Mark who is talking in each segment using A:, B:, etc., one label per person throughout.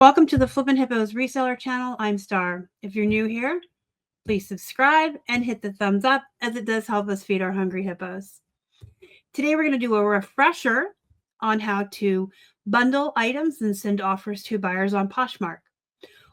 A: Welcome to the Flippin' Hippos reseller channel. I'm Star. If you're new here, please subscribe and hit the thumbs up as it does help us feed our hungry hippos. Today we're going to do a refresher on how to bundle items and send offers to buyers on Poshmark.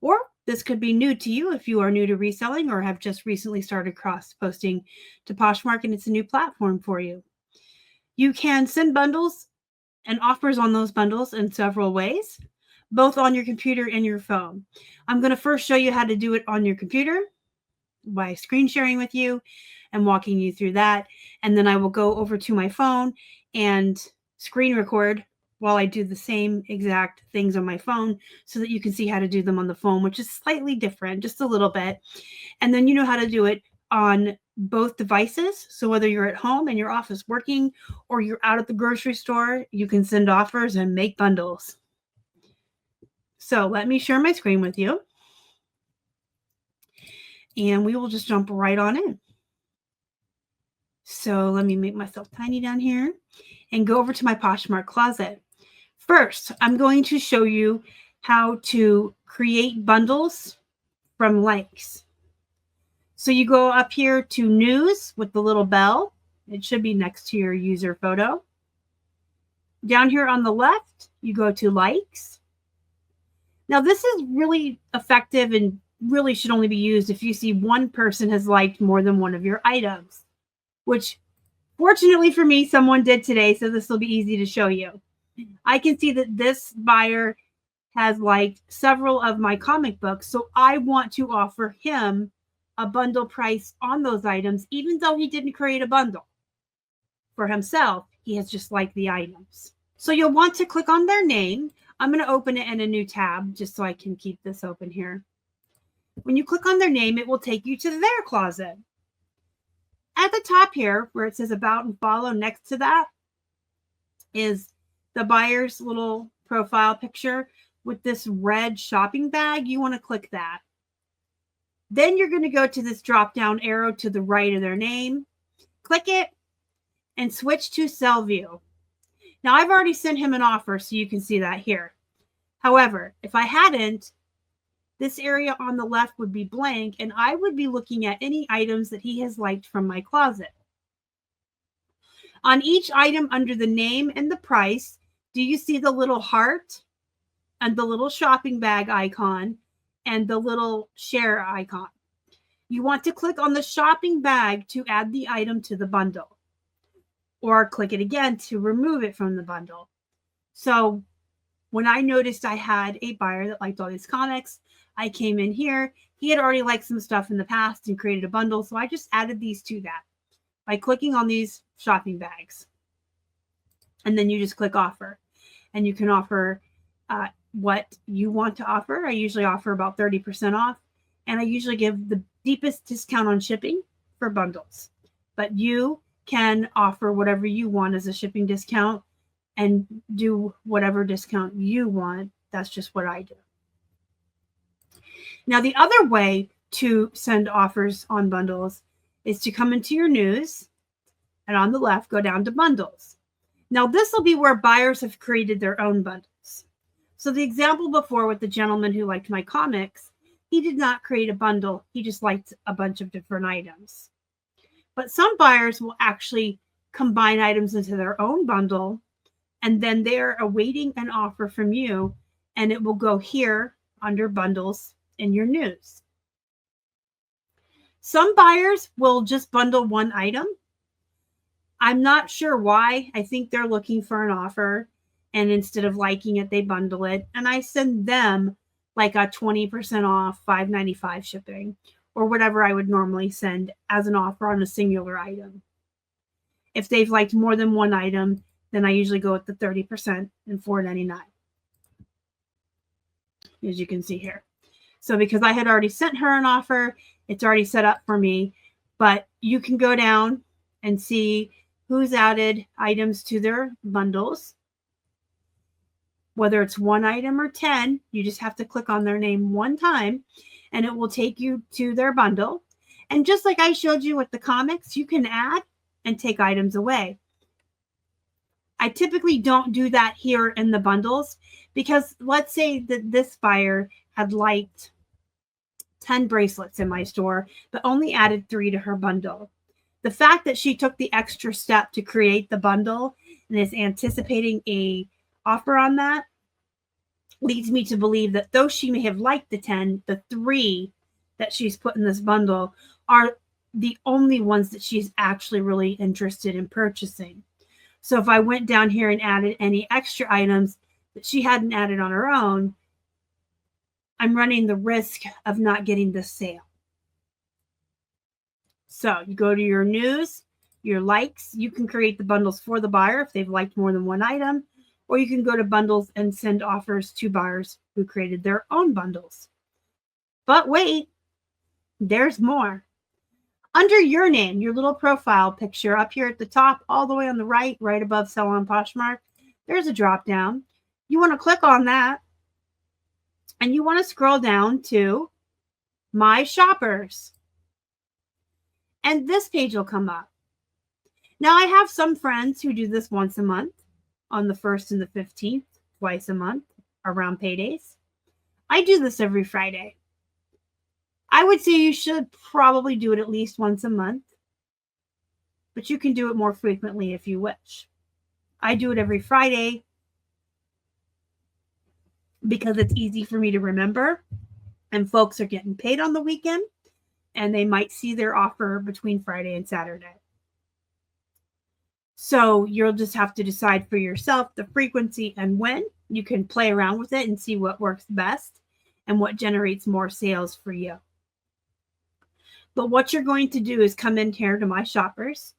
A: Or this could be new to you if you are new to reselling or have just recently started cross-posting to Poshmark and it's a new platform for you. You can send bundles and offers on those bundles in several ways, both on your computer and your phone. I'm going to first show you how to do it on your computer by screen sharing with you and walking you through that. And then I will go over to my phone and screen record while I do the same exact things on my phone so that you can see how to do them on the phone, which is slightly different, just a little bit. And then you know how to do it on both devices. So whether you're at home in your office working or you're out at the grocery store, you can send offers and make bundles. So let me share my screen with you. And we will just jump right on in. So let me make myself tiny down here and go over to my Poshmark closet. First, I'm going to show you how to create bundles from links. So you go up here to news with the little bell. It should be next to your user photo. Down here on the left, you go to likes. Now, this is really effective and really should only be used if you see one person has liked more than one of your items, which fortunately for me, someone did today, so this will be easy to show you. I can see that this buyer has liked several of my comic books, so I want to offer him a bundle price on those items, even though he didn't create a bundle for himself. He has just liked the items. So you'll want to click on their name. I'm going to open it in a new tab just so I can keep this open here. When you click on their name, it will take you to their closet. At the top here, where it says About and Follow, next to that is the buyer's little profile picture with this red shopping bag. You want to click that. Then you're going to go to this drop-down arrow to the right of their name. Click it and switch to Sell View. Now, I've already sent him an offer, so you can see that here. However, if I hadn't, this area on the left would be blank, and I would be looking at any items that he has liked from my closet. On each item under the name and the price, do you see the little heart and the little shopping bag icon and the little share icon? You want to click on the shopping bag to add the item to the bundle, or click it again to remove it from the bundle. So when I noticed I had a buyer that liked all these comics, I came in here. He had already liked some stuff in the past and created a bundle, so I just added these to that by clicking on these shopping bags. And then you just click offer, and you can offer what you want to offer. I usually offer about 30% off, and I usually give the deepest discount on shipping for bundles. But you can offer whatever you want as a shipping discount and do whatever discount you want. That's just what I do. Now, the other way to send offers on bundles is to come into your news and on the left, go down to bundles. Now, this will be where buyers have created their own bundles. So the example before with the gentleman who liked my comics, he did not create a bundle. He just liked a bunch of different items. But some buyers will actually combine items into their own bundle, and then they're awaiting an offer from you, and it will go here under bundles in your news. Some buyers will just bundle one item. I'm not sure why. I think they're looking for an offer, and instead of liking it, they bundle it, and I send them like a 20% off, $5.95 shipping, or whatever I would normally send as an offer on a singular item. If they've liked more than one item, then I usually go with the 30% and $4.99, as you can see here. So because I had already sent her an offer, it's already set up for me, but you can go down and see who's added items to their bundles. Whether it's one item or 10, you just have to click on their name one time, and it will take you to their bundle. And just like I showed you with the comics, you can add and take items away. I typically don't do that here in the bundles because let's say that this buyer had liked 10 bracelets in my store, but only added 3 to her bundle. The fact that she took the extra step to create the bundle and is anticipating a offer on that leads me to believe that though she may have liked the 10, the 3 that she's put in this bundle are the only ones that she's actually really interested in purchasing. So if I went down here and added any extra items that she hadn't added on her own, I'm running the risk of not getting the sale. So you go to your news, your likes. You can create the bundles for the buyer if they've liked more than one item, or you can go to bundles and send offers to buyers who created their own bundles. But wait, there's more. Under your name, your little profile picture up here at the top, all the way on the right, right above Sell on Poshmark, there's a drop down. You want to click on that and you want to scroll down to My Shoppers. And this page will come up. Now, I have some friends who do this once a month on the 1st and the 15th, twice a month around paydays. I do this every Friday. I would say you should probably do it at least once a month, but you can do it more frequently if you wish. I do it every Friday because it's easy for me to remember, and folks are getting paid on the weekend, and they might see their offer between Friday and Saturday. So you'll just have to decide for yourself the frequency and when. You can play around with it and see what works best and what generates more sales for you. But what you're going to do is come in here to My Shoppers,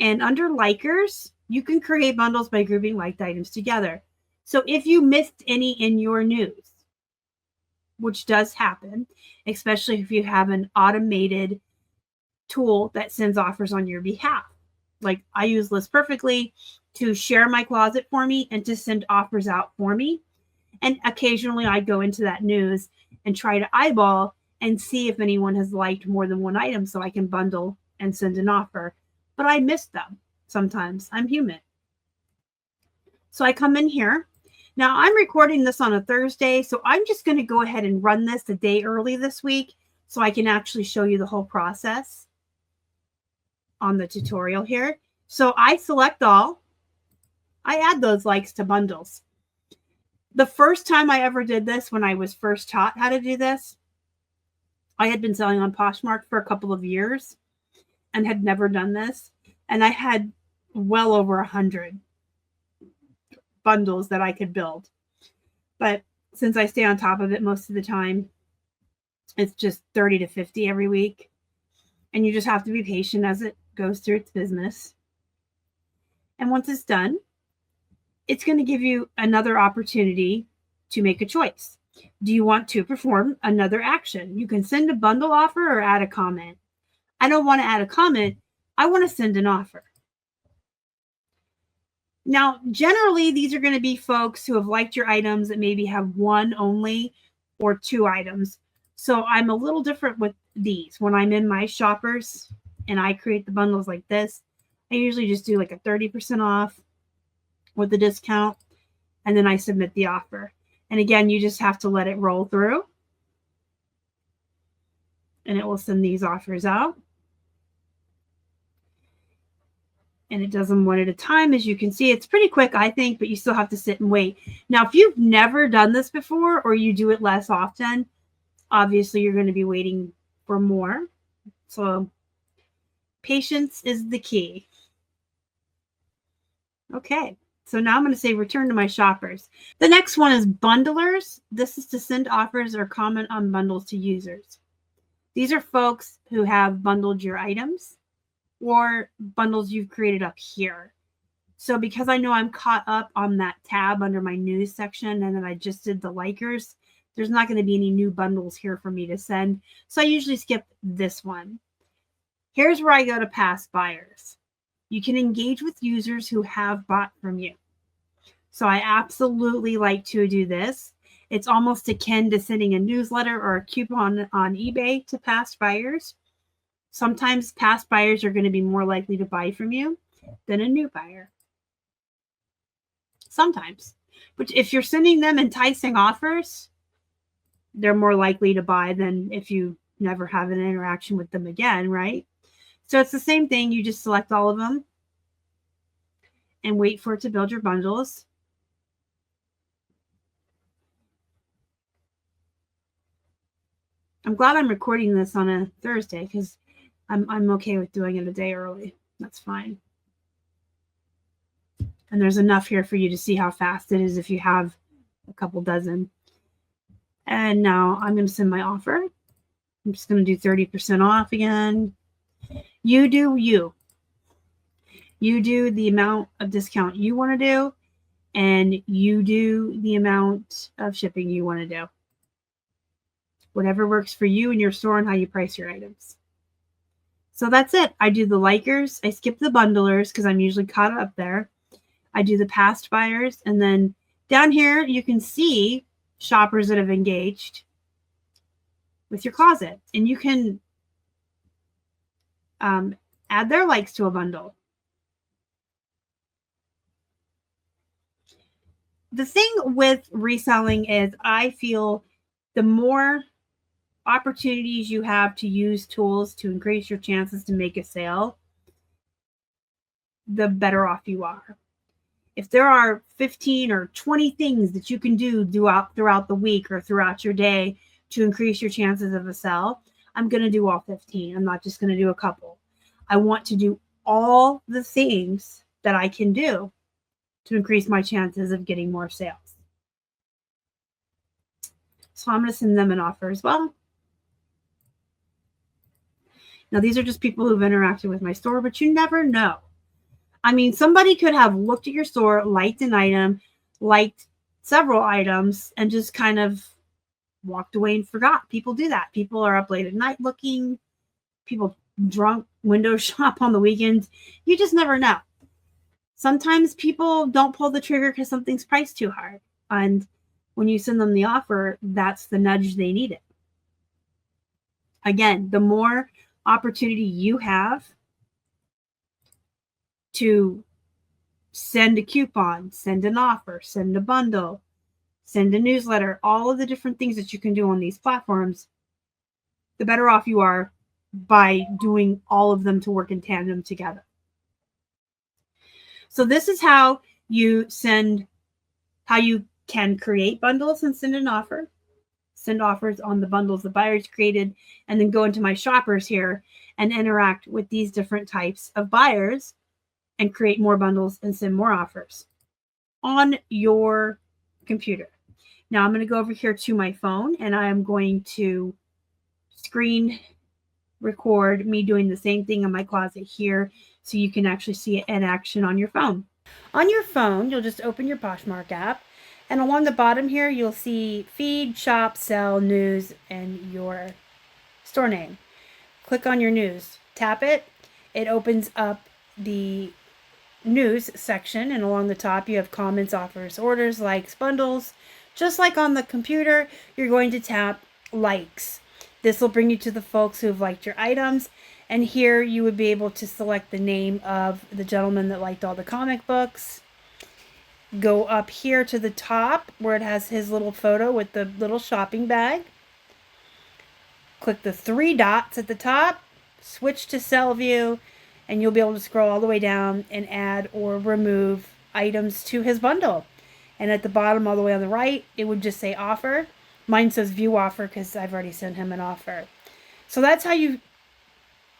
A: and under likers, you can create bundles by grouping liked items together. So if you missed any in your news, which does happen, especially if you have an automated tool that sends offers on your behalf. Like I use List Perfectly to share my closet for me and to send offers out for me. And occasionally I go into that news and try to eyeball and see if anyone has liked more than one item so I can bundle and send an offer. But I miss them sometimes. I'm human. So I come in here. Now I'm recording this on a Thursday, so I'm just going to go ahead and run this a day early this week so I can actually show you the whole process on the tutorial here. So I select all. I add those likes to bundles. The first time I ever did this, when I was first taught how to do this, I had been selling on Poshmark for a couple of years and had never done this. And I had well over 100 bundles that I could build. But since I stay on top of it most of the time, it's just 30 to 50 every week. And you just have to be patient as it goes through its business. And once it's done, it's going to give you another opportunity to make a choice. Do you want to perform another action? You can send a bundle offer or add a comment. I don't want to add a comment. I want to send an offer. Now, generally, these are going to be folks who have liked your items that maybe have one only or 2 items. So I'm a little different with these. When I'm in My Shoppers and I create the bundles like this, I usually just do like a 30% off with the discount, and then I submit the offer. And again, you just have to let it roll through, and it will send these offers out. And it does them one at a time. As you can see, it's pretty quick, I think, but you still have to sit and wait. Now, if you've never done this before or you do it less often, obviously you're going to be waiting for more. So patience is the key. Okay, so now I'm going to say return to My Shoppers. The next one is bundlers. This is to send offers or comment on bundles to users. These are folks who have bundled your items or bundles you've created up here. So because I know I'm caught up on that tab under my news section and then I just did the likers, there's not going to be any new bundles here for me to send. So I usually skip this one. Here's where I go to past buyers. You can engage with users who have bought from you. So I absolutely like to do this. It's almost akin to sending a newsletter or a coupon on eBay to past buyers. Sometimes past buyers are going to be more likely to buy from you than a new buyer. sometimes. But if you're sending them enticing offers, they're more likely to buy than if you never have an interaction with them again, right? So it's the same thing. You just select all of them and wait for it to build your bundles. I'm glad I'm recording this on a Thursday because I'm okay with doing it a day early. That's fine. And there's enough here for you to see how fast it is if you have a couple dozen. And now I'm going to send my offer. I'm just going to do 30% off again. You do you. You do the amount of discount you want to do, and you do the amount of shipping you want to do. Whatever works for you and your store and how you price your items. So that's it. I do the likers. I skip the bundlers because I'm usually caught up there. I do the past buyers. And then down here, you can see shoppers that have engaged with your closet. And you can add their likes to a bundle. The thing with reselling is I feel the more opportunities you have to use tools to increase your chances to make a sale, the better off you are. If there are 15 or 20 things that you can do throughout the week or throughout your day to increase your chances of a sale, I'm going to do all 15. I'm not just going to do a couple. I want to do all the things that I can do to increase my chances of getting more sales. So I'm going to send them an offer as well. Now, these are just people who've interacted with my store, but you never know. I mean, somebody could have looked at your store, liked an item, liked several items, and just kind of walked away and forgot. People do that. People are up late at night looking. People drunk window shop on the weekends. You just never know. Sometimes people don't pull the trigger because something's priced too hard. And when you send them the offer, that's the nudge they needed. Again, the more opportunity you have to send a coupon, send an offer, send a bundle, send a newsletter, all of the different things that you can do on these platforms, the better off you are by doing all of them to work in tandem together. So this is how you can create bundles and send an offer. Send offers on the bundles the buyers created, and then go into my shoppers here and interact with these different types of buyers and create more bundles and send more offers on your computer. Now I'm going to go over here to my phone and I am going to screen record me doing the same thing in my closet here so you can actually see it in action on your phone. On your phone, you'll just open your Poshmark app, and along the bottom here, you'll see feed, shop, sell, news, and your store name. Click on your news, tap it. It opens up the news section, and along the top, you have comments, offers, orders, likes, bundles. Just like on the computer, you're going to tap likes. This will bring you to the folks who have liked your items. And here you would be able to select the name of the gentleman that liked all the comic books. Go up here to the top where it has his little photo with the little shopping bag. Click the 3 dots at the top, switch to sell view, and you'll be able to scroll all the way down and add or remove items to his bundle. And at the bottom all the way on the right, it would just say offer. Mine says view offer because I've already sent him an offer. So that's how you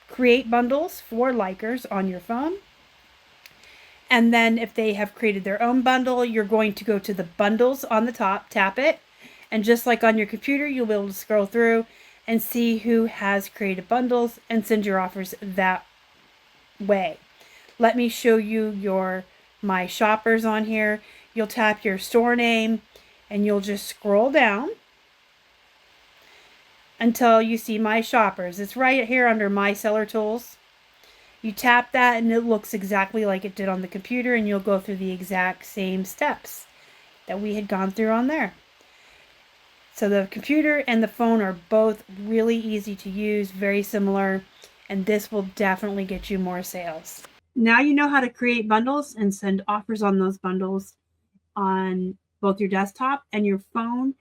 A: create bundles for likers on your phone. And then if they have created their own bundle, you're going to go to the bundles on the top, tap it. And just like on your computer, you'll be able to scroll through and see who has created bundles and send your offers that way. Let me show you my shoppers on here. You'll tap your store name and you'll just scroll down until you see my shoppers. It's right here under my seller tools. You tap that and it looks exactly like it did on the computer, and you'll go through the exact same steps that we had gone through on there. So the computer and the phone are both really easy to use, very similar, and this will definitely get you more sales. Now you know how to create bundles and send offers on those bundles on both your desktop and your phone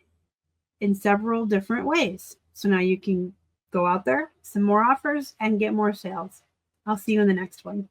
A: in several different ways. So now you can go out there, some more offers, and get more sales. I'll see you in the next one.